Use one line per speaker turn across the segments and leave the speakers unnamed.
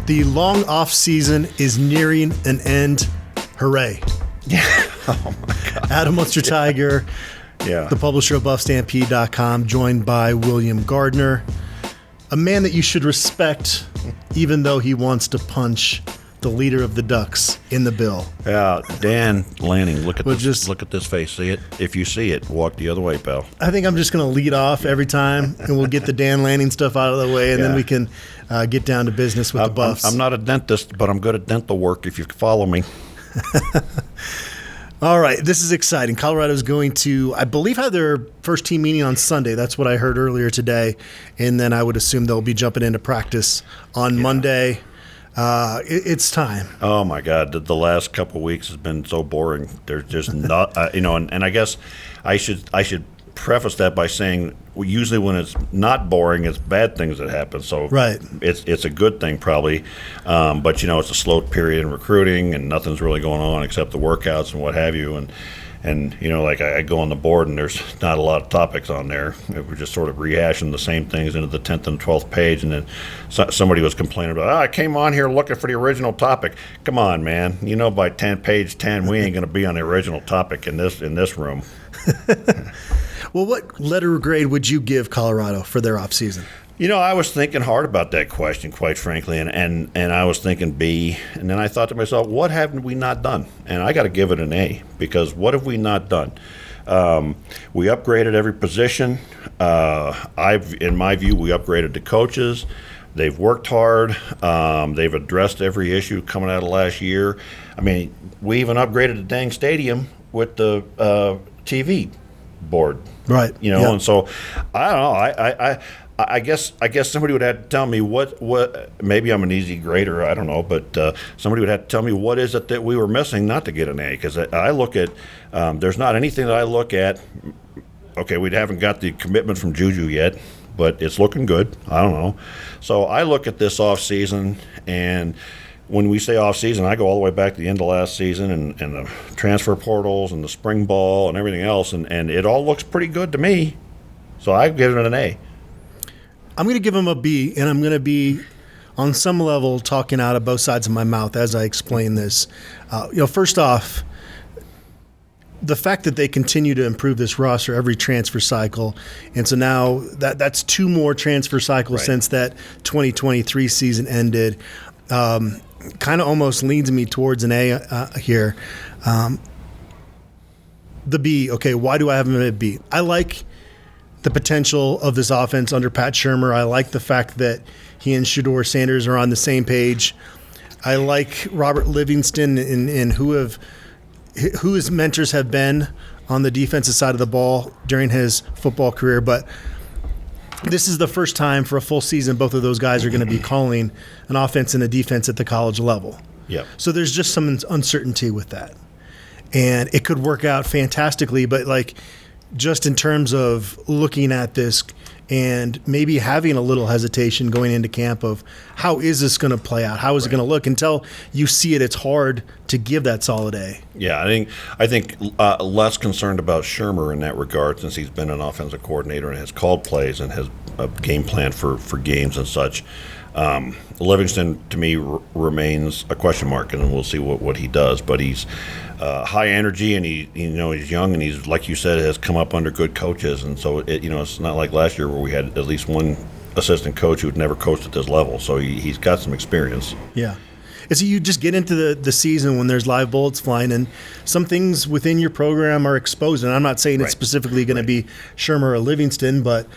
The long off season is nearing an end. Hooray.
Yeah. Oh, my God.
Adam Munsterteiger, the publisher of BuffStampede.com, joined by William Gardner, a man that you should respect, even though he wants to punch the leader of the Ducks in the bill.
Yeah, Dan Lanning, look at this face. See it? If you see it, walk the other way, pal.
I think I'm just going to lead off every time, and we'll get the Dan Lanning stuff out of the way, and then we can get down to business with the Buffs.
I'm not a dentist, but I'm good at dental work if you follow me.
All right, this is exciting. Colorado's going to, I believe, have their first team meeting on Sunday. That's what I heard earlier today, and then I would assume they'll be jumping into practice on Monday. It's time.
Oh my God! The last couple of weeks has been so boring. They're just not, and I guess I should preface that by saying usually when it's not boring, it's bad things that happen. So it's a good thing probably, but it's a slow period in recruiting and nothing's really going on except the workouts and what have you. And like I go on the board and there's not a lot of topics on there. We're just sort of rehashing the same things into the 10th and 12th page. And then somebody was complaining about, I came on here looking for the original topic. Come on, man. By page 10, we ain't going to be on the original topic in this room.
Well, what letter grade would you give Colorado for their offseason?
I was thinking hard about that question, quite frankly, and I was thinking B, and then I thought to myself, what haven't we not done? And I got to give it an A, because what have we not done? We upgraded every position. In my view, we upgraded the coaches. They've worked hard. They've addressed every issue coming out of last year. I mean, we even upgraded the dang stadium with the TV board.
Right.
And so I don't know. I guess somebody would have to tell me what maybe I'm an easy grader, I don't know, but somebody would have to tell me what is it that we were missing not to get an A, because I look at there's not anything that I look at. Okay, we haven't got the commitment from JuJu yet, but it's looking good. I don't know. So I look at this off season, and when we say off season, I go all the way back to the end of last season and the transfer portals and the spring ball and everything else, and it all looks pretty good to me. So I give it an A.
I'm going to give them a B, and I'm going to be, on some level, talking out of both sides of my mouth as I explain this. First off, the fact that they continue to improve this roster every transfer cycle, and so now that's two more transfer cycles since that 2023 season ended, kind of almost leads me towards an A here. The B, okay, why do I have them at B? I like the potential of this offense under Pat Shurmur. I like the fact that he and Shedeur Sanders are on the same page. I like Robert Livingston and who his mentors have been on the defensive side of the ball during his football career. But this is the first time for a full season both of those guys are going to be calling an offense and a defense at the college level.
Yeah.
So there's just some uncertainty with that. And it could work out fantastically, but just in terms of looking at this and maybe having a little hesitation going into camp of how is this going to play out? How is it going to look? Until you see it, it's hard to give that solid A.
Yeah, I think less concerned about Shurmur in that regard, since he's been an offensive coordinator and has called plays and has a game plan for games and such. Livingston, to me, remains a question mark, and we'll see what he does. But he's high energy, and he's young, and he's, like you said, has come up under good coaches, and so it's not like last year where we had at least one assistant coach who had never coached at this level. So he's got some experience.
Yeah. So you just get into the season when there's live bullets flying, and some things within your program are exposed. And I'm not saying it's specifically going to be Shurmur or Livingston, but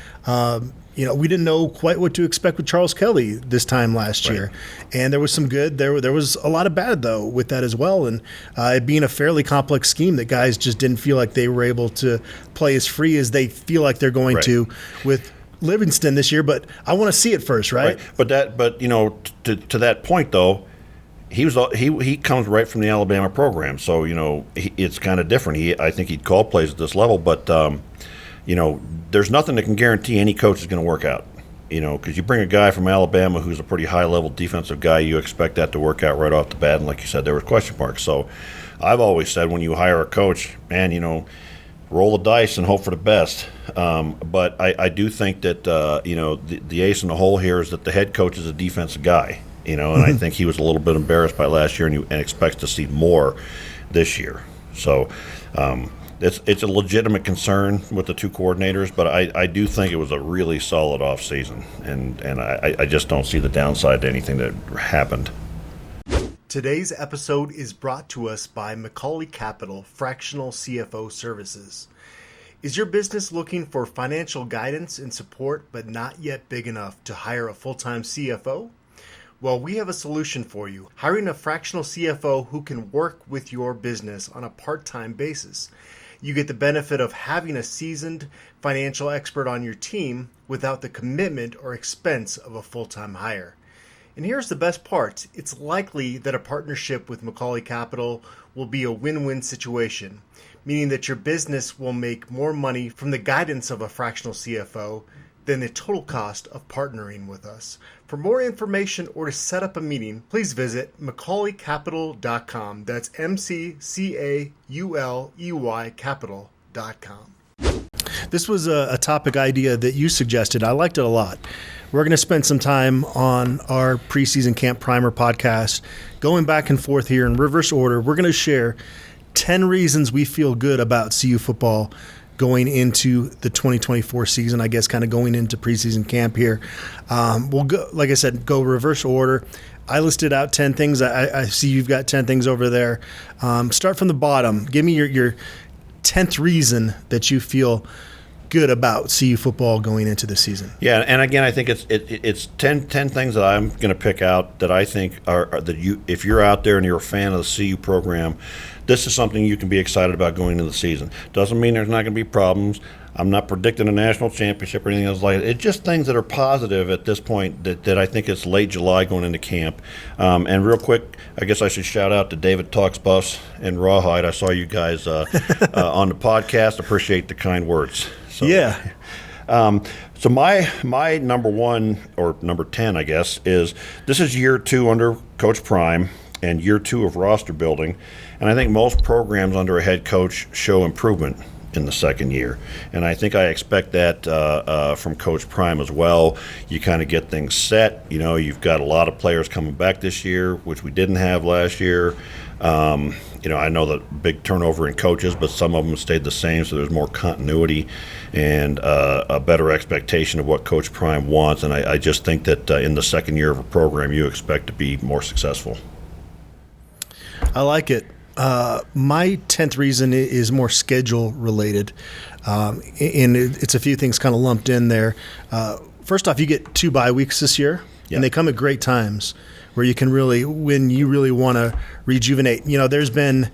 we didn't know quite what to expect with Charles Kelly this time last year. And there was some good. There was a lot of bad, though, with that as well. And it being a fairly complex scheme that guys just didn't feel like they were able to play as free as they feel like they're going to with Livingston this year. But I want to see it first, right?
But to that point, though, he comes right from the Alabama program, so it's kind of different. I think he'd call plays at this level, but there's nothing that can guarantee any coach is going to work out. Because you bring a guy from Alabama who's a pretty high-level defensive guy, you expect that to work out right off the bat, and like you said, there were question marks. So I've always said when you hire a coach, man, roll the dice and hope for the best. But I do think that the ace in the hole here is that the head coach is a defensive guy. and I think he was a little bit embarrassed by last year, and expects to see more this year. So it's a legitimate concern with the two coordinators, but I do think it was a really solid offseason, and I just don't see the downside to anything that happened.
Today's episode is brought to us by Macaulay Capital Fractional CFO Services. Is your business looking for financial guidance and support, but not yet big enough to hire a full-time CFO? Well, we have a solution for you. Hiring a fractional CFO who can work with your business on a part-time basis. You get the benefit of having a seasoned financial expert on your team without the commitment or expense of a full-time hire. And here's the best part. It's likely that a partnership with Macaulay Capital will be a win-win situation, meaning that your business will make more money from the guidance of a fractional CFO than the total cost of partnering with us. For more information or to set up a meeting, please visit MacaulayCapital.com. That's MCCAULEY Capital.com. This was a topic idea that you suggested. I liked it a lot. We're going to spend some time on our preseason camp primer podcast, going back and forth here in reverse order. We're going to share 10 reasons we feel good about CU football going into the 2024 season, I guess kind of going into preseason camp here. We'll go, like I said, go reverse order. I listed out 10 things. I see you've got 10 things over there. Start from the bottom. Give me your 10th reason that you feel good about CU football going into the season.
Yeah, and again, I think it's 10 things that I'm going to pick out that I think are that you, if you're out there and you're a fan of the CU program, this is something you can be excited about going into the season. Doesn't mean there's not going to be problems. I'm not predicting a national championship or anything else like that. It's just things that are positive at this point that I think it's late July going into camp. And real quick, I guess I should shout out to David Talks Buffs and Rawhide. I saw you guys on the podcast. Appreciate the kind words. So,
yeah.
So my number one, or number 10, I guess, is this is year 2 under Coach Prime and year 2 of roster building. And I think most programs under a head coach show improvement in the second year. And I think I expect that from Coach Prime as well. You kind of get things set. You've got a lot of players coming back this year, which we didn't have last year. I know the big turnover in coaches, but some of them stayed the same, so there's more continuity and a better expectation of what Coach Prime wants. And I just think that in the second year of a program, you expect to be more successful.
I like it. My 10th reason is more schedule related, and it's a few things kind of lumped in there. First off, you get 2 bye weeks this year, and they come at great times where you can really, when you really want to rejuvenate. There's been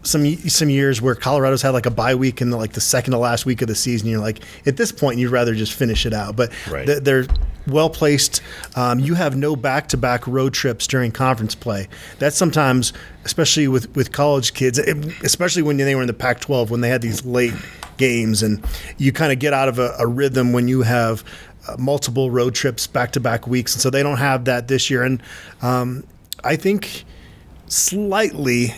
some years where Colorado's had like a bye week in the second to last week of the season. You're like, at this point, you'd rather just finish it out. But they're well placed. You have no back-to-back road trips during conference play. That's sometimes, especially with college kids, especially when they were in the Pac-12, when they had these late games, and you kind of get out of a rhythm when you have multiple road trips back-to-back weeks. And so they don't have that this year. And I think slightly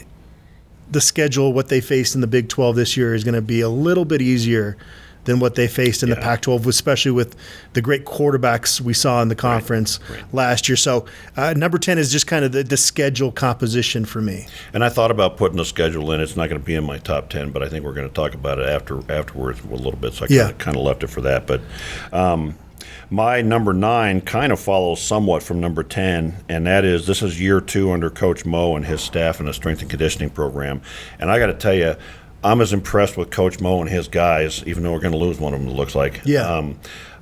the schedule, what they faced in the Big 12 this year, is going to be a little bit easier than what they faced in the Pac-12, especially with the great quarterbacks we saw in the conference last year. So number 10 is just kind of the schedule composition for me. And
I thought about putting the schedule in. It's not going to be in my top 10, but I think we're going to talk about it afterwards a little bit, so I kind of left it for that. But my number 9 kind of follows somewhat from number 10, and that is this is year 2 under Coach Mo and his staff in the strength and conditioning program. And I got to tell you, I'm as impressed with Coach Mo and his guys, even though we're going to lose one of them, it looks like.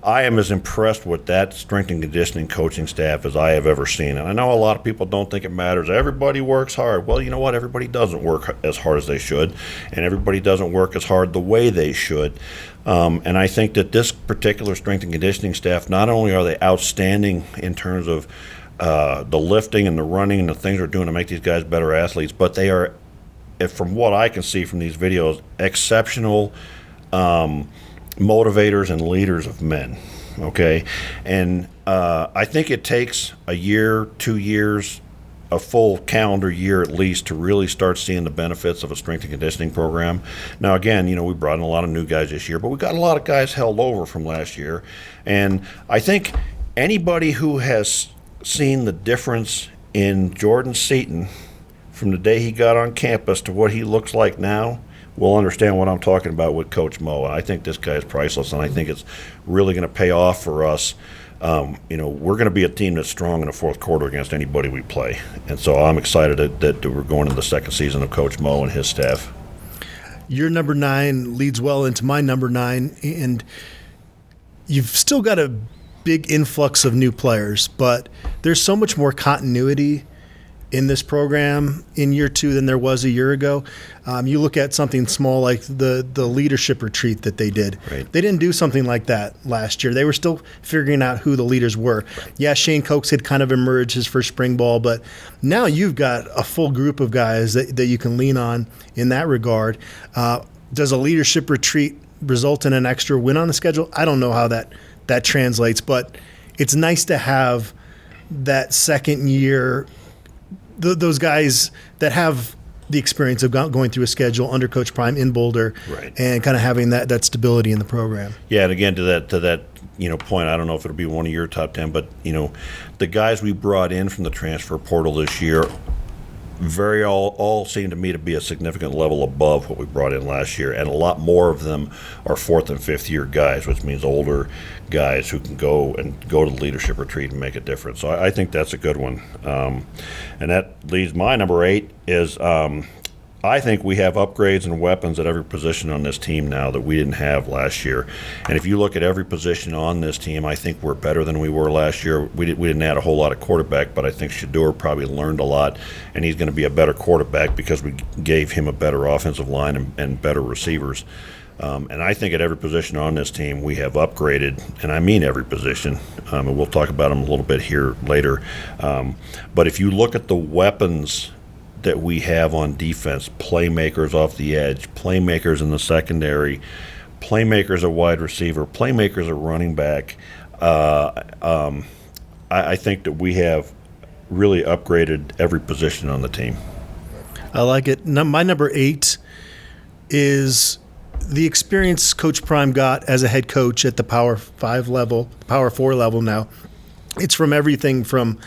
I am as impressed with that strength and conditioning coaching staff as I have ever seen. And I know a lot of people don't think it matters. Everybody works hard. Well, you know what? Everybody doesn't work as hard as they should, and everybody doesn't work as hard the way they should. And I think that this particular strength and conditioning staff, not only are they outstanding in terms of the lifting and the running and the things they're doing to make these guys better athletes, but they are, from what I can see from these videos, exceptional motivators and leaders of men, okay? And I think it takes a year, 2 years, a full calendar year at least to really start seeing the benefits of a strength and conditioning program. Now, again, we brought in a lot of new guys this year, but we got a lot of guys held over from last year. And I think anybody who has seen the difference in Jordan Seaton from the day he got on campus to what he looks like now, will understand what I'm talking about with Coach Mo. I think this guy is priceless, and I think it's really going to pay off for us. We're going to be a team that's strong in the fourth quarter against anybody we play. And so I'm excited that we're going into the second season of Coach Mo and his staff.
Your number 9 leads well into my number 9, and you've still got a big influx of new players, but there's so much more continuity in this program in year 2 than there was a year ago. You look at something small like the leadership retreat that they did.
Right.
They didn't do something like that last year. They were still figuring out who the leaders were. Yeah, Shane Cokes had kind of emerged his first spring ball, but now you've got a full group of guys that you can lean on in that regard. Does a leadership retreat result in an extra win on the schedule? I don't know how that translates, but it's nice to have that second year, those guys that have the experience of going through a schedule under Coach Prime in Boulder,
right,
and kind of having that stability in the program.
Yeah, and again to that point, I don't know if it'll be one of your top 10, but the guys we brought in from the transfer portal this year all seem to me to be a significant level above what we brought in last year, and a lot more of them are 4th and 5th year guys, which means older guys who can go to the leadership retreat and make a difference. So I think that's a good one. And that leads my number 8 is I think we have upgrades and weapons at every position on this team now that we didn't have last year. And if you look at every position on this team, I think we're better than we were last year. We didn't add a whole lot of quarterback, but I think Shedeur probably learned a lot, and he's going to be a better quarterback because we gave him a better offensive line and better receivers. And I think at every position on this team we have upgraded, and I mean every position, and we'll talk about them a little bit here later. But if you look at the weapons that we have on defense, playmakers off the edge, playmakers in the secondary, playmakers at wide receiver, playmakers at running back, I think that we have really upgraded every position on the team.
I like it. My number 8 is the experience Coach Prime got as a head coach at the Power 5 level, Power 4 level now. It's from everything from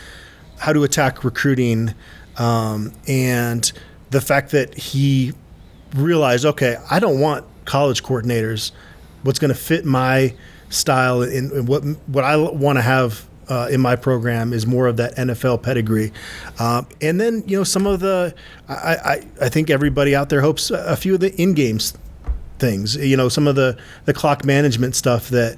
how to attack recruiting, and the fact that he realized, okay, I don't want college coordinators. What's going to fit my style and what I want to have in my program is more of that NFL pedigree. And then, some of the I think everybody out there hopes a few of the in-game things, some of the clock management stuff that,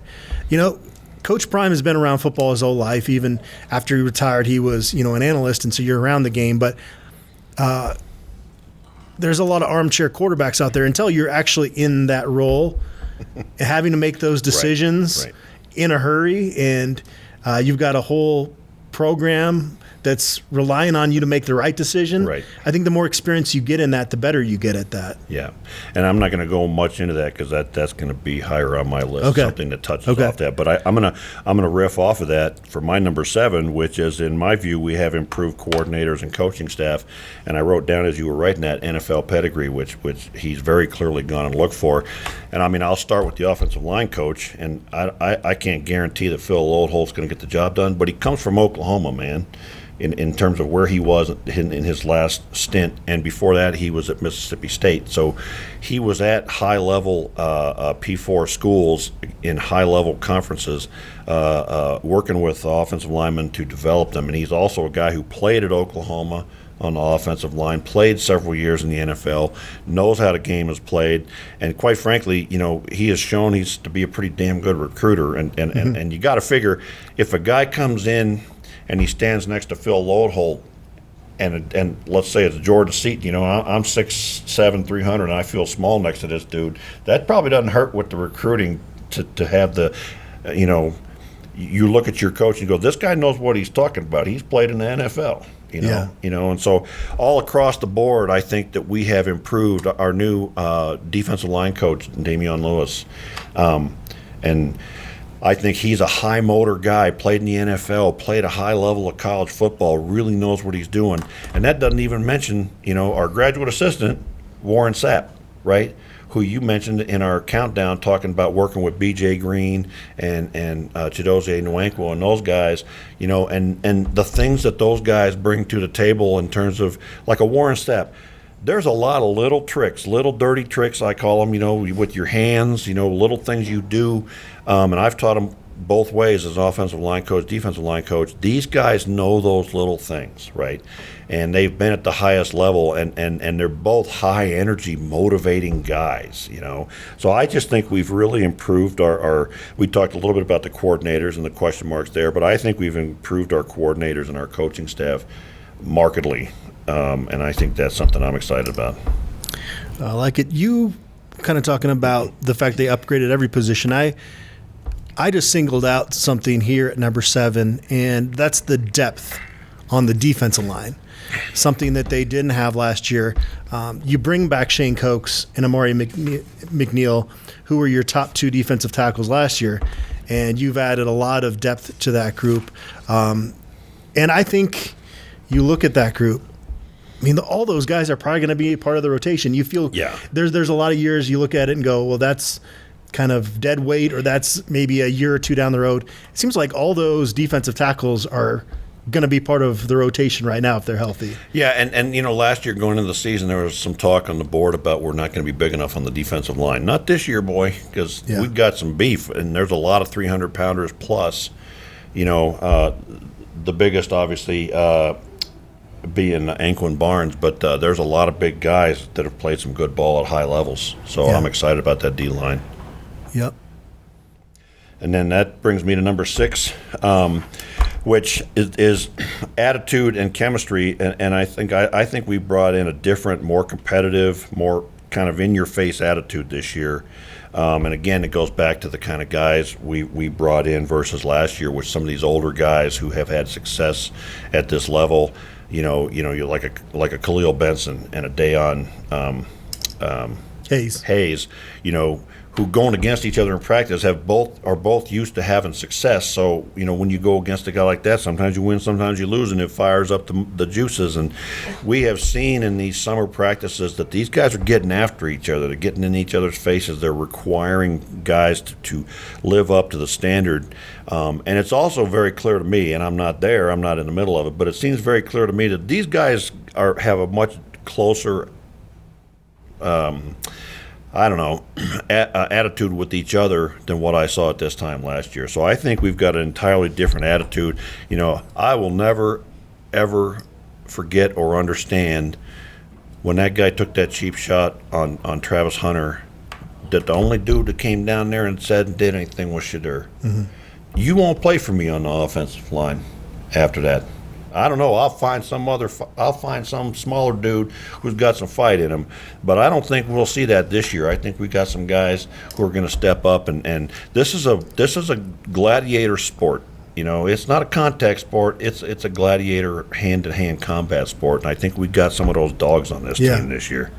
Coach Prime has been around football his whole life. Even after he retired, he was, an analyst, and so you're around the game. But there's a lot of armchair quarterbacks out there until you're actually in that role, having to make those decisions in a hurry, and you've got a whole program that's relying on you to make the right decision.
Right.
I think the more experience you get in that, the better you get at that.
Yeah, and I'm not going to go much into that because that's going to be higher on my list.
Okay.
Something that touches off that. But I'm gonna riff off of that for my number 7, which is, in my view, we have improved coordinators and coaching staff. And I wrote down as you were writing that NFL pedigree, which he's very clearly gone and looked for. And I'll start with the offensive line coach, and I can't guarantee that Phil Loadholt's going to get the job done, but he comes from Oklahoma, man. In terms of where he was in his last stint, and before that he was at Mississippi State. So he was at high-level P4 schools in high-level conferences, working with offensive linemen to develop them. And he's also a guy who played at Oklahoma on the offensive line, played several years in the NFL, knows how the game is played, and quite frankly, he has shown he's to be a pretty damn good recruiter. And you got to figure, if a guy comes in and he stands next to Phil Loadholt, and let's say it's Jordan Seaton, I'm 6'7", 300, and I feel small next to this dude. That probably doesn't hurt with the recruiting to have the, you look at your coach and go, this guy knows what he's talking about. He's played in the NFL, and so all across the board, I think that we have improved. Our new defensive line coach, Deion Lewis, and I think he's a high motor guy, played in the NFL, played a high level of college football, really knows what he's doing. And that doesn't even mention, our graduate assistant, Warren Sapp. right? Who you mentioned in our countdown, talking about working with B.J. Green and Chidozie Nwankwo and those guys, and the things that those guys bring to the table in terms of like a Warren Stapp. There's a lot of little tricks, little dirty tricks, I call them, with your hands, little things you do. And I've taught them both ways as an offensive line coach, defensive line coach. These guys know those little things, right? And they've been at the highest level, and they're both high energy, motivating guys, So I just think we've really improved our we talked a little bit about the coordinators and the question marks there, but I think we've improved our coordinators and our coaching staff markedly. And I think that's something I'm excited about.
I like it. You kind of talking about the fact they upgraded every position. I just singled out something here at number 7, and that's the depth on the defensive line, something that they didn't have last year. You bring back Shane Cokes and Amari McNeil, who were your top 2 defensive tackles last year, and you've added a lot of depth to that group. And I think you look at that group, all those guys are probably going to be a part of the rotation. You feel there's a lot of years you look at it and go, well, that's kind of dead weight, or that's maybe a year or 2 down the road. It seems like all those defensive tackles are going to be part of the rotation right now if they're healthy.
Yeah, and last year going into the season, there was some talk on the board about we're not going to be big enough on the defensive line. Not this year, boy, because we've got some beef, and there's a lot of 300-pounders plus. The biggest, obviously, being Anquan Barnes, but there's a lot of big guys that have played some good ball at high levels. So I'm excited about that D-line.
Yep.
And then that brings me to number 6, which is attitude and chemistry. And I think we brought in a different, more competitive, more kind of in-your-face attitude this year. And again, it goes back to the kind of guys we brought in versus last year with some of these older guys who have had success at this level. You're like a Khalil Benson and a Deion Hayes, who going against each other in practice are both used to having success. So, when you go against a guy like that, sometimes you win, sometimes you lose, and it fires up the juices. And we have seen in these summer practices that these guys are getting after each other. They're getting in each other's faces. They're requiring guys to live up to the standard. And it's also very clear to me, and I'm not there, I'm not in the middle of it, but it seems very clear to me that these guys have a much closer attitude with each other than what I saw at this time last year. So I think we've got an entirely different attitude. I will never, ever forget or understand when that guy took that cheap shot on Travis Hunter, that the only dude that came down there and said and did anything was Shadur. Mm-hmm. You won't play for me on the offensive line after that. I don't know. I'll find some smaller dude who's got some fight in him, but I don't think we'll see that this year. I think we got some guys who are going to step up, and this is a gladiator sport. It's not a contact sport. It's a gladiator hand-to-hand combat sport, and I think we got some of those dogs on this team this year.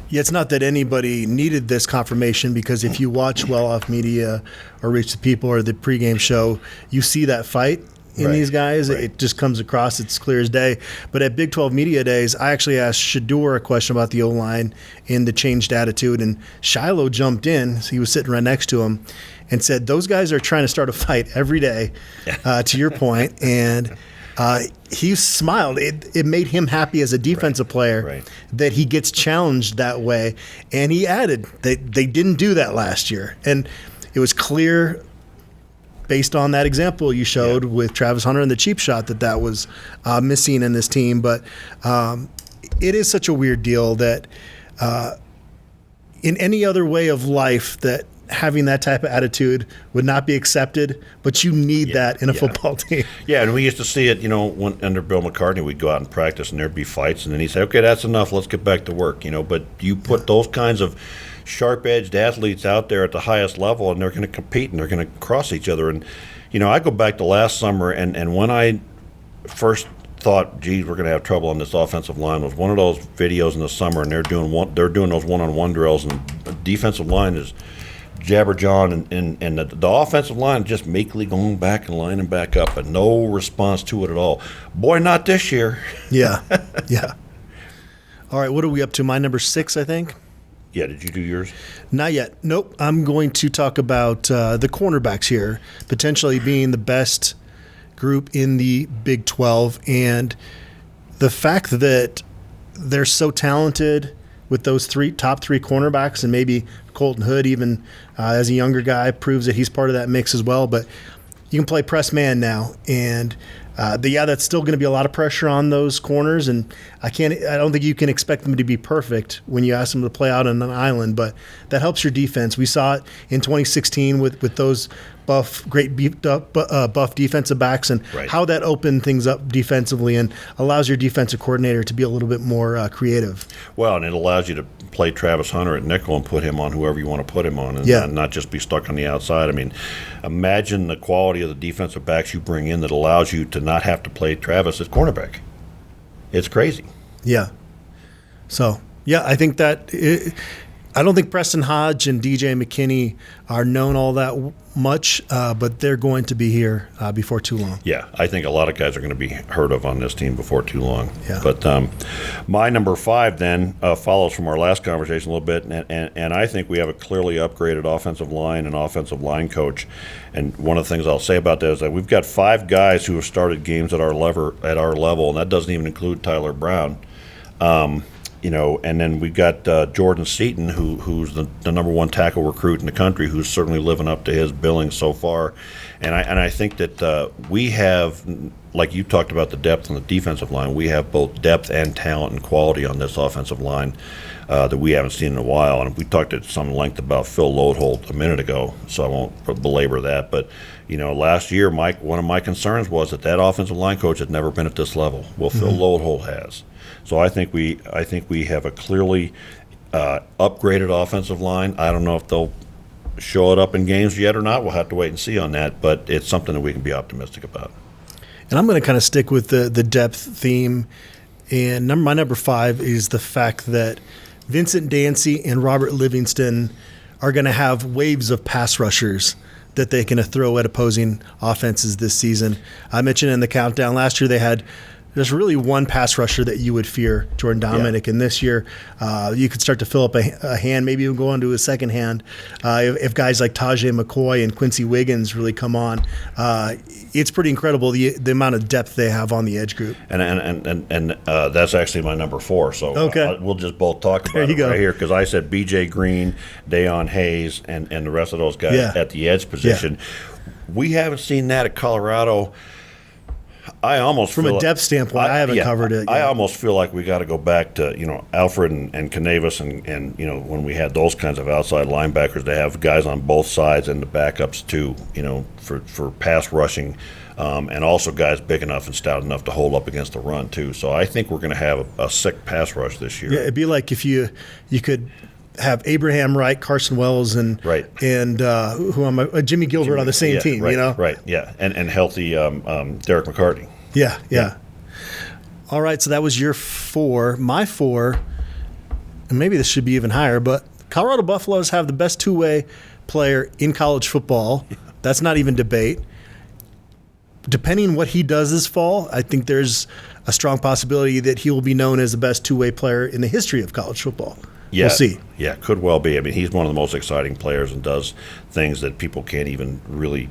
Yeah, it's not that anybody needed this confirmation, because if you watch Well Off Media or Reach the People or the pregame show, you see that fight in these guys. It just comes across, it's clear as day. But at Big 12 Media Days, I actually asked Shadur a question about the O-line and the changed attitude, and Shiloh jumped in, so he was sitting right next to him, and said, those guys are trying to start a fight every day, to your point. And he smiled. It made him happy as a defensive player that he gets challenged that way. And he added that they didn't do that last year. And it was clear, based on that example you showed with Travis Hunter and the cheap shot, that was missing in this team. But it is such a weird deal that in any other way of life, that having that type of attitude would not be accepted, but you need that in a football team.
Yeah, and we used to see it, when under Bill McCartney, we'd go out and practice, and there'd be fights, and then he'd say, okay, that's enough, let's get back to work, But you put those kinds of sharp-edged athletes out there at the highest level, and they're going to compete, and they're going to cross each other. And, I go back to last summer, and when I first thought, geez, we're going to have trouble on this offensive line, was one of those videos in the summer, and they're doing those one-on-one drills, and the defensive line is Jabberjaw, and the offensive line just meekly going back and lining back up, and no response to it at all. Boy, not this year.
Yeah. All right, what are we up to? My number 6, I think.
Yeah, did you do yours?
Not yet. Nope. I'm going to talk about the cornerbacks here, potentially being the best group in the Big 12. And the fact that they're so talented with those top three cornerbacks, and maybe Colton Hood, even as a younger guy, proves that he's part of that mix as well. But you can play press man now. And that's still going to be a lot of pressure on those corners, and I don't think you can expect them to be perfect when you ask them to play out on an island, but that helps your defense. We saw it in 2016 with those buff defensive backs, and how that opened things up defensively and allows your defensive coordinator to be a little bit more creative.
Well, and it allows you to play Travis Hunter at nickel and put him on whoever you want to put him on, and not just be stuck on the outside. I mean, imagine the quality of the defensive backs you bring in that allows you to not have to play Travis as cornerback. It's crazy.
Yeah. So, I think that I don't think Preston Hodge and DJ McKinney are known all that much, but they're going to be here before too long.
Yeah, I think a lot of guys are going to be heard of on this team before too long.
Yeah.
But my number 5 then follows from our last conversation a little bit, and I think we have a clearly upgraded offensive line and offensive line coach. And one of the things I'll say about that is that we've got 5 guys who have started games at our level, and that doesn't even include Tyler Brown. And then we've got Jordan Seaton, who's the number 1 tackle recruit in the country, who's certainly living up to his billing so far. And I think that we have, like you talked about the depth on the defensive line, we have both depth and talent and quality on this offensive line that we haven't seen in a while. And we talked at some length about Phil Lodeholt a minute ago, so I won't belabor that. But, last year, Mike, one of my concerns was that offensive line coach had never been at this level. Well, Phil Lodeholt has. So I think we have a clearly upgraded offensive line. I don't know if they'll show it up in games yet or not. We'll have to wait and see on that, but it's something that we can be optimistic about.
And I'm going to kind of stick with the depth theme. And my number 5 is the fact that Vincent Dancy and Robert Livingston are going to have waves of pass rushers that they can throw at opposing offenses this season. I mentioned in the countdown last year there's really one pass rusher that you would fear, Jordan Dominic, and this year you could start to fill up a hand, maybe even go on to a second hand. If guys like Tajay McCoy and Quincy Wiggins really come on, it's pretty incredible the amount of depth they have on the edge group.
And that's actually my number 4. So
okay.
We'll just both talk about it right here, because I said B.J. Green, Deion Hayes, and the rest of those guys at the edge position. Yeah. We haven't seen that at Colorado. I almost
from a depth standpoint, I haven't covered it yet.
I almost feel like we got to go back to Alfred and Canavas and when we had those kinds of outside linebackers, to have guys on both sides and the backups too, for pass rushing, and also guys big enough and stout enough to hold up against the run too. So I think we're going to have a sick pass rush this year.
Yeah, it'd be like if you could have Abraham Wright, Carson Wells, and Jimmy Gilbert on the same team,
Right, yeah, and healthy Derek McCarty.
Yeah. All right, so that was your 4. My 4, and maybe this should be even higher, but Colorado Buffaloes have the best two-way player in college football. That's not even debate. Depending what he does this fall, I think there's a strong possibility that he will be known as the best two-way player in the history of college football.
Yeah,
we'll see.
Yeah, could well be. I mean, he's one of the most exciting players and does things that people can't even really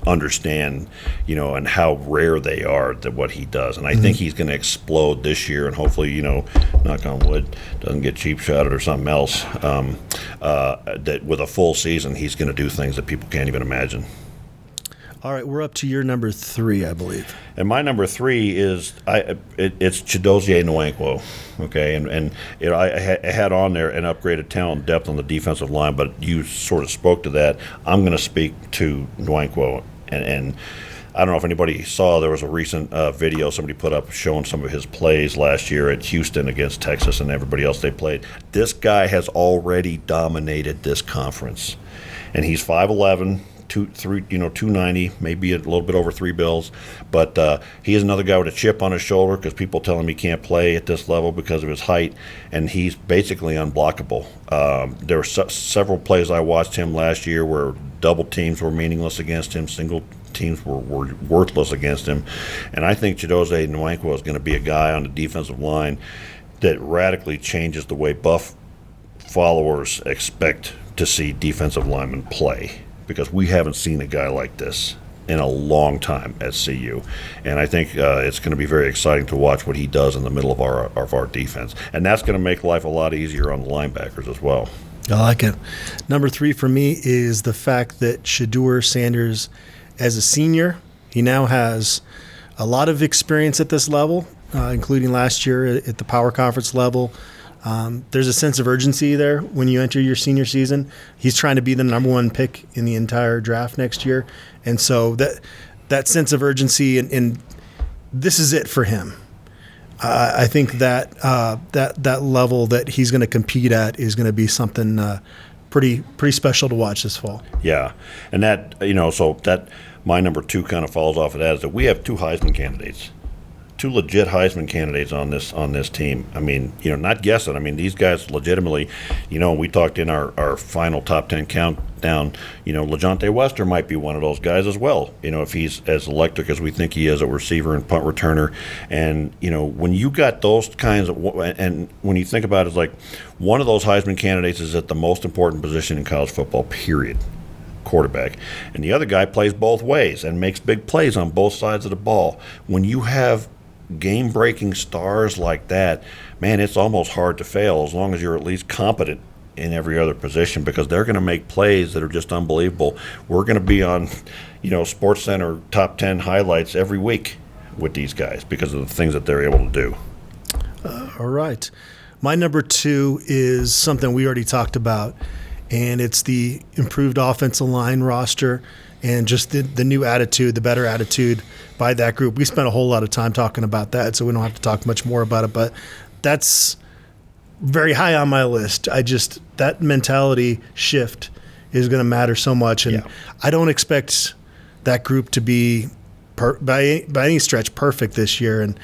understand, and how rare they are, that what he does. And I think he's going to explode this year, and hopefully, knock on wood, doesn't get cheap shotted or something else, that with a full season, he's going to do things that people can't even imagine.
All right, we're up to your number 3, I believe.
And my number 3 is it's Chidozie Nwankwo, okay? And I had on there an upgraded talent and depth on the defensive line, but you sort of spoke to that. I'm going to speak to Nwankwo, and I don't know if anybody saw, there was a recent video somebody put up showing some of his plays last year at Houston against Texas and everybody else they played. This guy has already dominated this conference, and he's 5'11", 290, maybe a little bit over 3 bills, but he is another guy with a chip on his shoulder because people tell him he can't play at this level because of his height, and he's basically unblockable. There were several plays I watched him last year where double teams were meaningless against him, single teams were worthless against him, and I think Chidozie Nwankwo is going to be a guy on the defensive line that radically changes the way Buff followers expect to see defensive linemen play, because we haven't seen a guy like this in a long time at CU, and I think it's going to be very exciting to watch what he does in the middle of our defense, and that's going to make life a lot easier on the linebackers as well.
I like it. Number 3 for me is the fact that Shedeur Sanders, as a senior, he now has a lot of experience at this level, including last year at the Power Conference level. There's a sense of urgency there when you enter your senior season. He's trying to be the number 1 pick in the entire draft next year. And so that sense of urgency, and this is it for him. I think that that level that he's going to compete at is going to be something pretty special to watch this fall.
Yeah, and that, so that my number 2 kind of falls off of that, is that we have 2 Heisman candidates. 2 legit Heisman candidates on this team. I mean, not guessing. I mean, these guys legitimately, we talked in our final top 10 countdown, LaJohntay Wester might be one of those guys as well, if he's as electric as we think he is at receiver and punt returner. And, when you got those kinds of, and when you think about it, it's like one of those Heisman candidates is at the most important position in college football, period, quarterback. And the other guy plays both ways and makes big plays on both sides of the ball. When you have game-breaking stars like that, man, it's almost hard to fail as long as you're at least competent in every other position, because they're going to make plays that are just unbelievable. We're going to be on, Sports Center top 10 highlights every week with these guys because of the things that they're able to do.
All right. My number 2 is something we already talked about, and it's the improved offensive line roster and just the new attitude, the better attitude by that group. We spent a whole lot of time talking about that, so we don't have to talk much more about it, but that's very high on my list. That mentality shift is going to matter so much, and I don't expect that group to be by any stretch perfect this year, and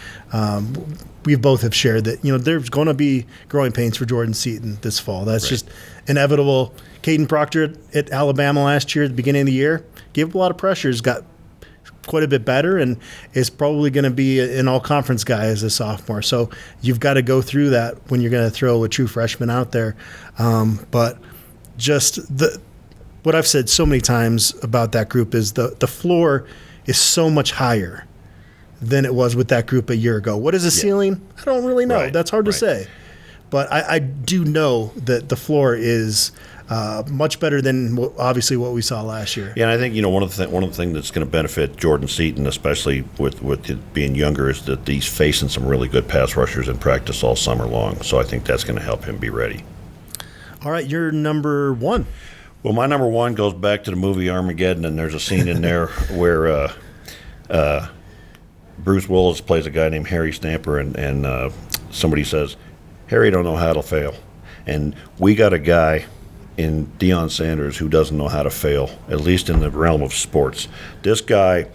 we both have shared that there's going to be growing pains for Jordan Seaton this fall. That's just inevitable. Caden Proctor at Alabama last year at the beginning of the year gave up a lot of pressure, has got quite a bit better, and is probably going to be an all-conference guy as a sophomore. So you've got to go through that when you're going to throw a true freshman out there. But just what I've said so many times about that group is the floor is so much higher than it was with that group a year ago. What is the ceiling? I don't really know.
Right.
That's hard to say. But I do know that the floor is much better than obviously what we saw last year.
Yeah, and I think one of the things that's going to benefit Jordan Seaton, especially with it being younger, is that he's facing some really good pass rushers in practice all summer long. So I think that's going to help him be ready.
All right, your number 1.
Well, my number 1 goes back to the movie Armageddon, and there's a scene in there where Bruce Willis plays a guy named Harry Stamper, and somebody says, "Harry don't know how to fail," and we got a guy in Deion Sanders who doesn't know how to fail, at least in the realm of sports. This guy,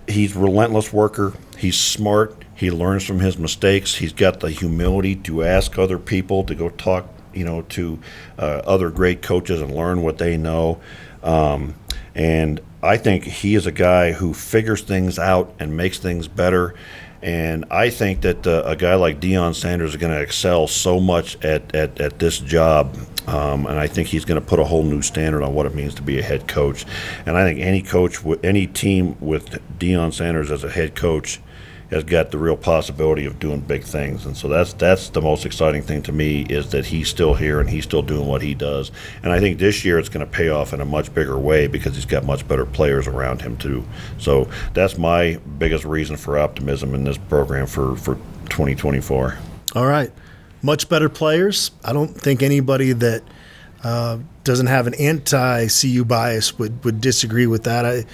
he's a relentless worker. He's smart. He learns from his mistakes. He's got the humility to ask other people, to go talk, to other great coaches and learn what they know. And I think he is a guy who figures things out and makes things better. And I think that a guy like Deion Sanders is going to excel so much at this job. And I think he's going to put a whole new standard on what it means to be a head coach. And I think any team with Deion Sanders as a head coach has got the real possibility of doing big things. And so that's the most exciting thing to me, is that he's still here and he's still doing what he does. And I think this year it's going to pay off in a much bigger way because he's got much better players around him too. So that's my biggest reason for optimism in this program for 2024.
All right. Much better players. I don't think anybody that doesn't have an anti-CU bias would disagree with that.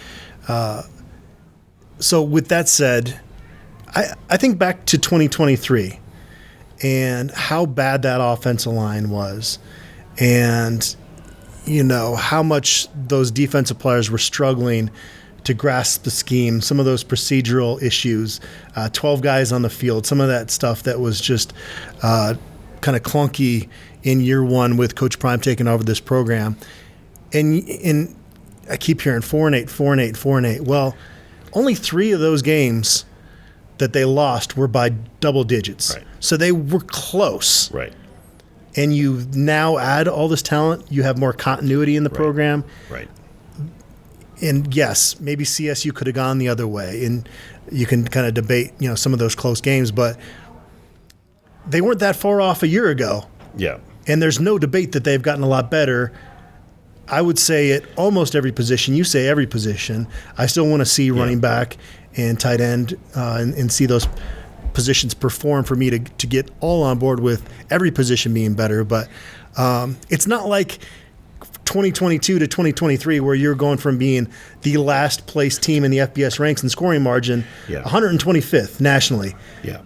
So with that said, I think back to 2023 and how bad that offensive line was, and how much those defensive players were struggling to grasp the scheme, some of those procedural issues, 12 guys on the field, some of that stuff that was just kind of clunky in year 1 with Coach Prime taking over this program. And I keep hearing 4-8, 4-8, 4-8. Well, only 3 of those games that they lost were by double digits.
Right.
So they were close.
Right.
and you now add all this talent, you have more continuity in the program.
Right.
And yes, maybe CSU could have gone the other way, and you can kind of debate, some of those close games, but they weren't that far off a year ago.
Yeah.
And there's no debate that they've gotten a lot better. I would say at almost every position. You say every position. I still want to see running back and tight end and see those positions perform for me to get all on board with every position being better. But it's not like 2022 to 2023 where you're going from being the last place team in the FBS ranks and scoring margin, 125th nationally.
Yeah.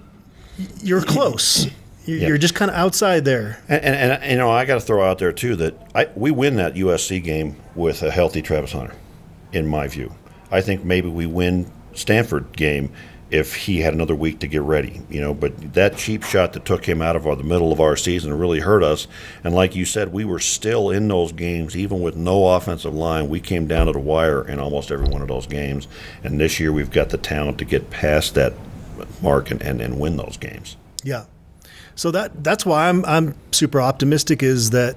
You're close. You're just kind of outside there.
And I got to throw out there, too, that we win that USC game with a healthy Travis Hunter, in my view. I think maybe we win Stanford game if he had another week to get ready, But that cheap shot that took him out of the middle of our season really hurt us. And like you said, we were still in those games, even with no offensive line. We came down to the wire in almost every one of those games. And this year we've got the talent to get past that mark and win those games.
Yeah. So that's why I'm super optimistic is that,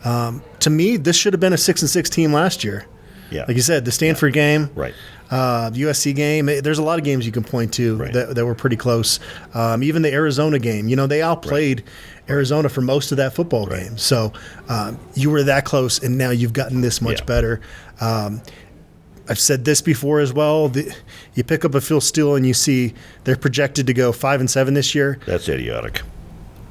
to me, this should have been a 6-6 team last year.
Yeah.
Like you said, the Stanford game,
right.
The USC game. There's a lot of games you can point to that were pretty close. Even the Arizona game. They outplayed Arizona for most of that football game. So you were that close, and now you've gotten this much better. I've said this before as well. You pick up a Phil Steele and you see they're projected to go 5-7 this year.
That's idiotic.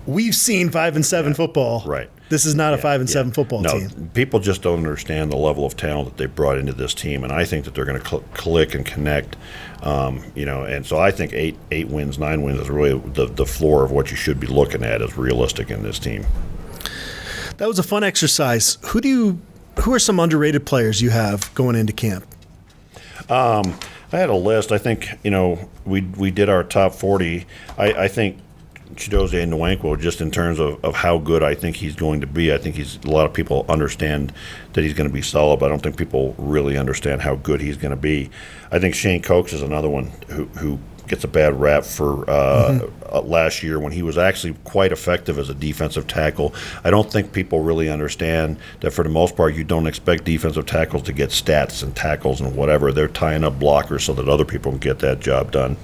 We've seen 5-7 football.
Right.
This is not a 5-7 football team.
No, people just don't understand the level of talent that they brought into this team, and I think that they're going to click and connect. And so I think 8 wins, 9 wins is really the floor of what you should be looking at as realistic in this team.
That was a fun exercise. Who are some underrated players you have going into camp?
I had a list. I think we did our top 40. I think Chidozie Nwankwo, just in terms of how good I think he's going to be. I think a lot of people understand that he's going to be solid, but I don't think people really understand how good he's going to be. I think Shane Cokes is another one who gets a bad rap for last year when he was actually quite effective as a defensive tackle. I don't think people really understand that for the most part you don't expect defensive tackles to get stats and tackles and whatever. They're tying up blockers so that other people can get that job done.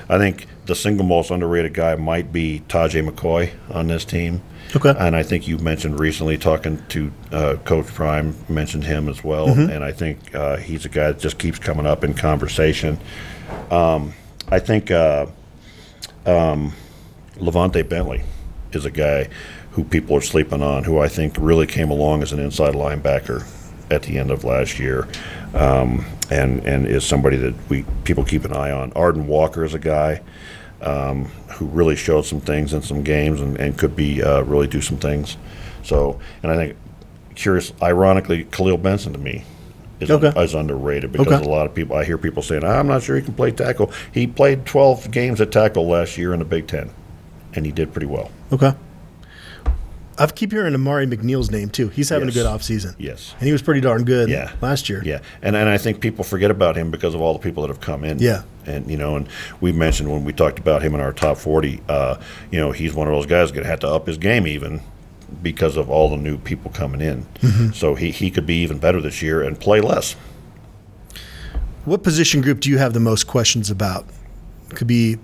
I think the single most underrated guy might be Tajay McCoy on this team.
Okay.
And I think you mentioned recently talking to Coach Prime, mentioned him as well. And I think he's a guy that just keeps coming up in conversation. I think Levante Bentley is a guy who people are sleeping on, who I think really came along as an inside linebacker at the end of last year, and is somebody that people keep an eye on. Arden Walker is a guy who really showed some things in some games and could be really do some things. So, and I think, ironically, Khalil Benson to me is underrated because a lot of people, I hear people saying, I'm not sure he can play tackle. He played 12 games at tackle last year in the Big Ten, and he did pretty well.
Okay. I keep hearing Amari McNeil's name, too. He's having a good offseason.
Yes.
And he was pretty darn good last year.
Yeah. And I think people forget about him because of all the people that have come in.
Yeah.
And, and we mentioned when we talked about him in our top 40, he's one of those guys going to have to up his game even because of all the new people coming in. So he could be even better this year and play less.
What position group do you have the most questions about? Could be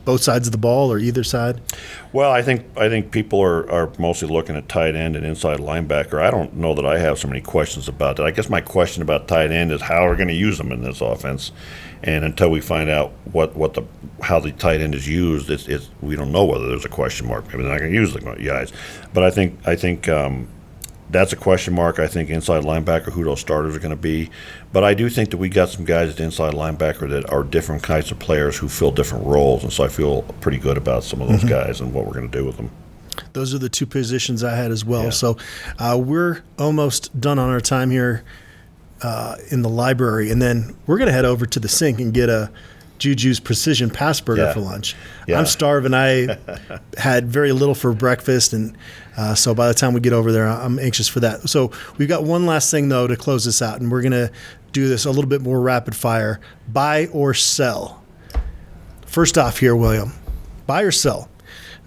both sides of the ball or either side?
Well, I think people are mostly looking at tight end and inside linebacker. I don't know that I have so many questions about that. I guess my question about tight end is how we're going to use them in this offense. And until we find out how the tight end is used, we don't know whether there's a question mark. Maybe they're not going to use the guys. But I think that's a question mark. I think inside linebacker, who those starters are going to be. But I do think that we got some guys at inside linebacker that are different kinds of players who fill different roles. And so I feel pretty good about some of those guys and what we're going to do with them.
Those are the two positions I had as well.
Yeah.
So we're almost done on our time here in the library. And then we're going to head over to the sink and get a JuJu's Precision Pass Burger for lunch.
Yeah.
I'm starving. I had very little for breakfast, and so by the time we get over there, I'm anxious for that. So we've got one last thing, though, to close this out, and we're going to do this a little bit more rapid fire. Buy or sell? First off here, William, buy or sell?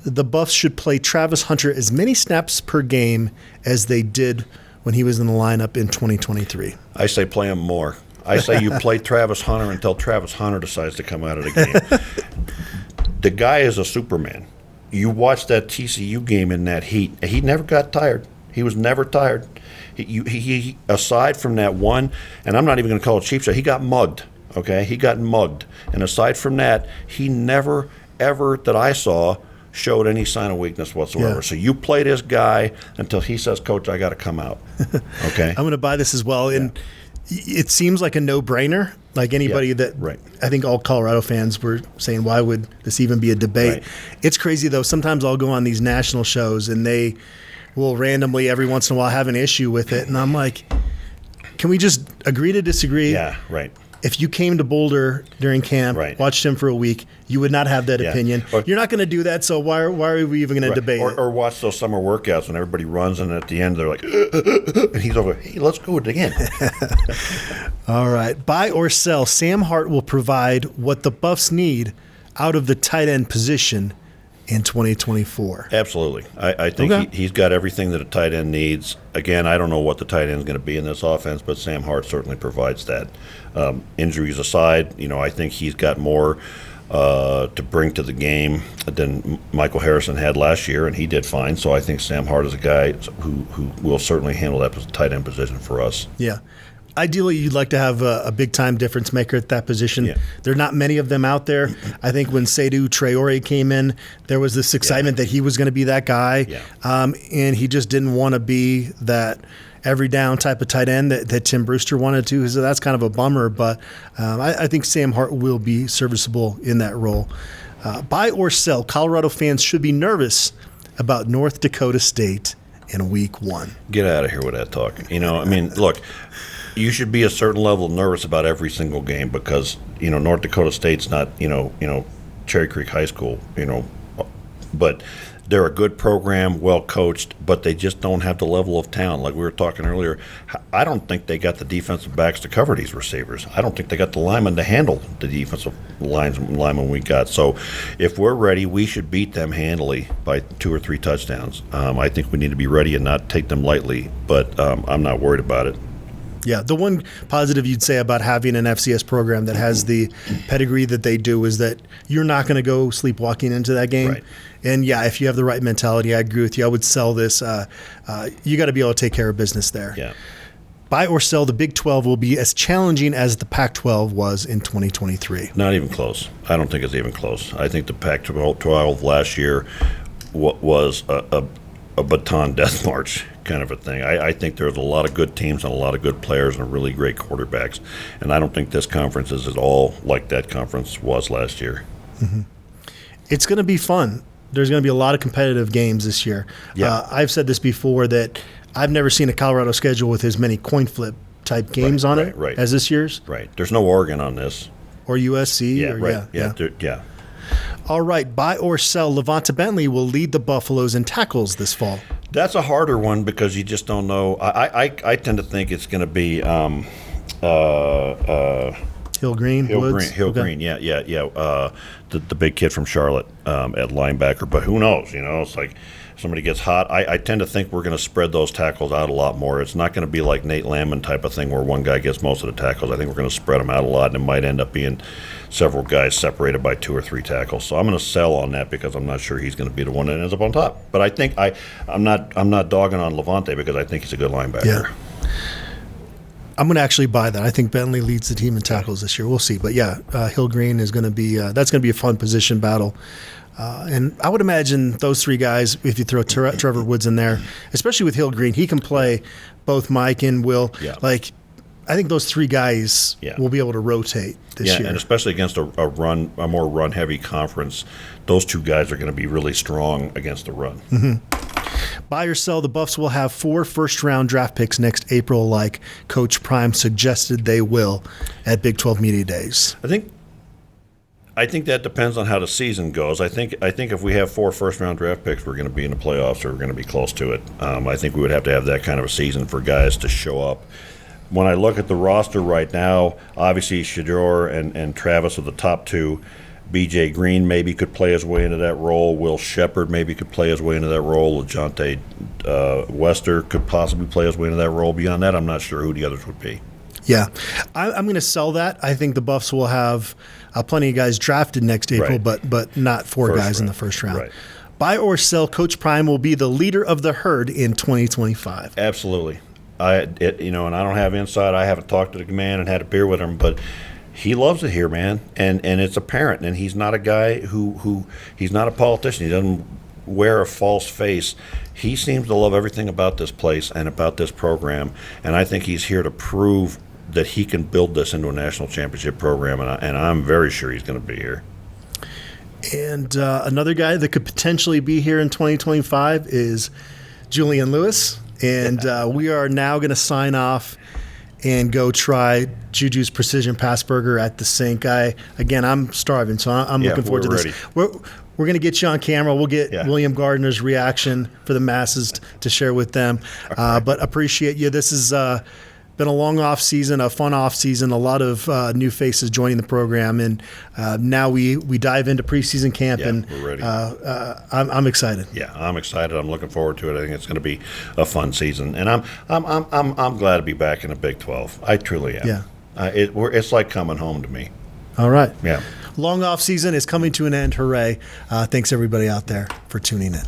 the Buffs should play Travis Hunter as many snaps per game as they did when he was in the lineup in 2023.
I say play him more. I say you play Travis Hunter until Travis Hunter decides to come out of the game. The guy is a Superman. You watch that TCU game in that heat. He never got tired. He was never tired. He aside from that one, and I'm not even going to call it cheap shot, he got mugged. Okay, he got mugged. And aside from that, he never, ever, that I saw, showed any sign of weakness whatsoever.
Yeah.
So you play this guy until he says, Coach, I got to come out. Okay?
I'm going to buy this as well. And it seems like a no-brainer. Like anybody that I think all Colorado fans were saying, why would this even be a debate?
Right.
It's crazy, though. Sometimes I'll go on these national shows, and they will randomly every once in a while have an issue with it. And I'm like, can we just agree to disagree?
Yeah, right.
If you came to Boulder during camp, watched him for a week, you would not have that opinion. You're not going to do that, so why are we even going to debate it?
Or watch those summer workouts when everybody runs, and at the end they're like, and he's over, hey, let's go again.
All right. Buy or sell, Sam Hart will provide what the Buffs need out of the tight end position in 2024.
Absolutely. I think he's got everything that a tight end needs. Again, I don't know what the tight end is going to be in this offense, but Sam Hart certainly provides that. Injuries aside, I think he's got more to bring to the game than Michael Harrison had last year, and he did fine. So I think Sam Hart is a guy who will certainly handle that tight end position for us.
Yeah. Ideally, you'd like to have a big-time difference maker at that position. Yeah. There are not many of them out there. I think when Seydou Traore came in, there was this excitement that he was going to be that guy, and he just didn't want to be that every-down type of tight end that Tim Brewster wanted to. So that's kind of a bummer, but I think Sam Hart will be serviceable in that role. Buy or sell, Colorado fans should be nervous about North Dakota State in Week 1.
Get out of here with that talk. Look, you should be a certain level of nervous about every single game because, North Dakota State's not, Cherry Creek High School, but they're a good program, well coached, but they just don't have the level of talent. Like we were talking earlier, I don't think they got the defensive backs to cover these receivers. I don't think they got the linemen to handle the defensive linemen we got. So if we're ready, we should beat them handily by 2 or 3 touchdowns. I think we need to be ready and not take them lightly, but I'm not worried about it.
Yeah, the one positive you'd say about having an FCS program that has the pedigree that they do is that you're not going to go sleepwalking into that game.
Right.
And, if you have the right mentality, I agree with you. I would sell this. You got to be able to take care of business there.
Yeah.
Buy or sell, the Big 12 will be as challenging as the Pac-12 was in 2023.
Not even close. I don't think it's even close. I think the Pac-12 last year was a baton death march kind of a thing. I think there's a lot of good teams and a lot of good players and really great quarterbacks, and I don't think this conference is at all like that conference was last year.
Mm-hmm. It's going to be fun. There's going to be a lot of competitive games this year. Yeah. I've said this before that I've never seen a Colorado schedule with as many coin flip type games on it as this year's.
Right. There's no Oregon on this.
Or USC.
Yeah, right. Yeah.
All right, buy or sell, Levanta Bentley will lead the Buffaloes in tackles this fall.
That's a harder one because you just don't know. I tend to think it's going to be
Hill Green.
Green. Yeah. The big kid from Charlotte at linebacker, but who knows? It's like somebody gets hot. I tend to think we're going to spread those tackles out a lot more. It's not going to be like Nate Landman type of thing where one guy gets most of the tackles. I think we're going to spread them out a lot, and it might end up being several guys separated by 2 or 3 tackles. So I'm going to sell on that because I'm not sure he's going to be the one that ends up on top. But I think I'm not dogging on Levante because I think he's a good linebacker.
Yeah. I'm going to actually buy that. I think Bentley leads the team in tackles this year. We'll see. But, Hill Green is going to be that's going to be a fun position battle. And I would imagine those 3 guys, if you throw Trevor Woods in there, especially with Hill Green, he can play both Mike and Will.
Yeah.
I think those 3 guys will be able to rotate this year.
And especially against a more run-heavy conference, those 2 guys are going to be really strong against the run.
Mm-hmm. Buy or sell, the Buffs will have 4 first-round draft picks next April, like Coach Prime suggested they will at Big 12 Media Days.
I think that depends on how the season goes. I think if we have 4 first-round draft picks, we're going to be in the playoffs or we're going to be close to it. I think we would have to have that kind of a season for guys to show up. When I look at the roster right now, obviously Shedeur and Travis are the top 2. B.J. Green maybe could play his way into that role. Will Shepard maybe could play his way into that role. LeJounte Wester could possibly play his way into that role. Beyond that, I'm not sure who the others would be.
Yeah, I'm going to sell that. I think the Buffs will have plenty of guys drafted next April, but not four guys in the first round.
Right.
Buy or sell, Coach Prime will be the leader of the herd in 2025.
Absolutely. And I don't have insight. I haven't talked to the man and had a beer with him, but he loves it here, man. And it's apparent. And he's not a guy who he's not a politician. He doesn't wear a false face. He seems to love everything about this place and about this program. And I think he's here to prove that he can build this into a national championship program. And I'm very sure he's going to be here.
And another guy that could potentially be here in 2025 is Julian Lewis. And we are now going to sign off and go try JuJu's Precision Pass Burger at the Sink. I'm starving, so I'm looking forward to this.
Ready.
We're going to get you on camera. We'll get William Gardner's reaction for the masses to share with them. But appreciate you. This has been a long off season, a fun off season, a lot of new faces joining the program, and now we dive into preseason camp, and
we're ready.
I'm excited.
Yeah, I'm excited. I'm looking forward to it. I think it's going to be a fun season, and I'm glad to be back in the Big 12. I truly am.
Yeah,
it's like coming home to me.
All right.
Yeah.
Long off season is coming to an end. Hooray! Thanks everybody out there for tuning in.